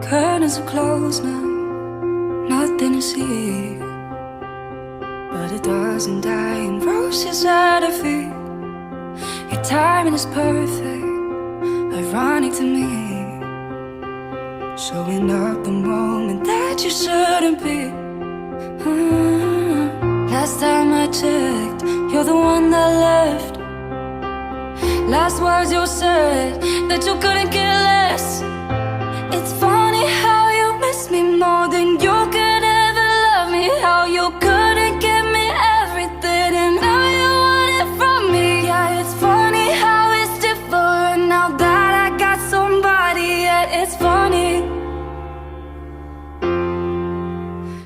Curtains are closed now, nothing to see. But it doesn't die in roses at our feet. Your timing is perfect, ironic to me. Showing up the moment that you shouldn't be. Last time I checked, you're the one that left. Last words you said, that you couldn't care less. It's funny how you miss me more than you could ever love me. How you couldn't give me everything and now you want it from me. Yeah, it's funny how it's different now that I got somebody. Yeah, it's funny.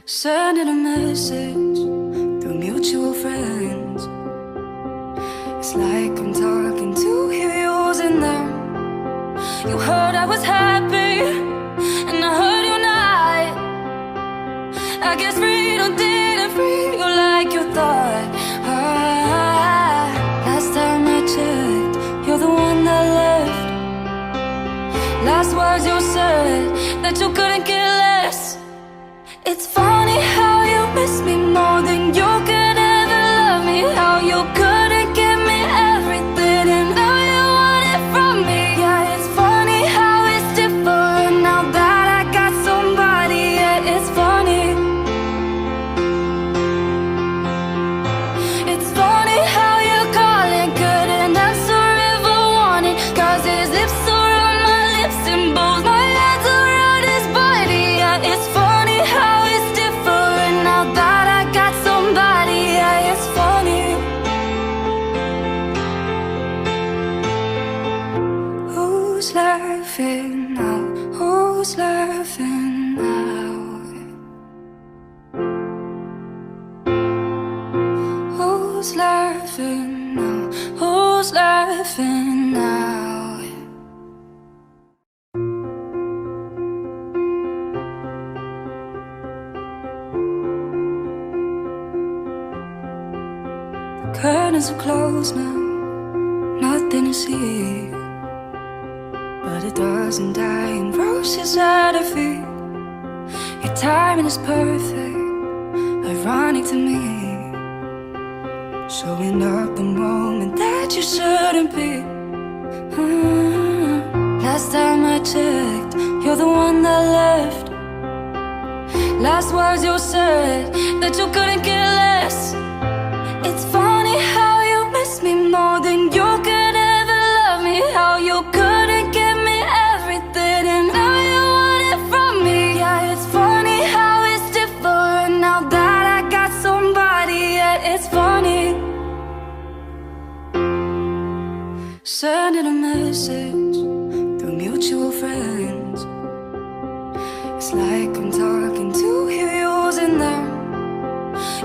Sending a message through mutual friends. It's like I'm talking to you using them. You heard I was happy, and I heard you're not. I guess freedom didn't free you like you thought. Last time I checked, you're the one that left. Last words you said, that you couldn't care less. It's funny how you miss me more than you could ever love me. How you couldn't give me everything and now you want it from me. Yeah, it's funny how it's different now that I got somebody. Yeah, it's funny. It's funny how you call and couldn't answer if I wanted. Cause his lips are on my lips and both my hands around his body. Yeah, it's funny how it's different now that I got somebody. Yeah, it's funny. Who's laughing now? Who's laughing now? Who's laughing now? Who's laughing now? The curtains are closed now, nothing to see. But it doesn't die in roses at our feet. Your timing is perfect, ironic to me. Showing up the moment that you shouldn't be. Last time I checked, you're the one that left. Last words you said, that you couldn't care less. It's funny how you miss me more than you could ever love me. How you couldn't give me everything and now you want it from me. Yeah, it's funny how it's different now that I got somebody. Yeah, it's funny. Sending a message through mutual friends. It's like I'm talking to you using them.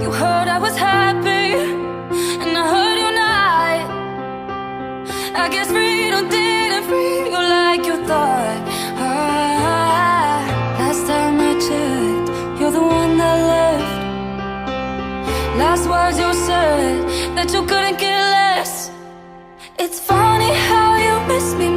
You heard I was happy, and I heard you're not. I guess freedom didn't free you like you thought. Last time I checked, you're the one that left. Last words you said, that you couldn't care less. It's funny how you miss me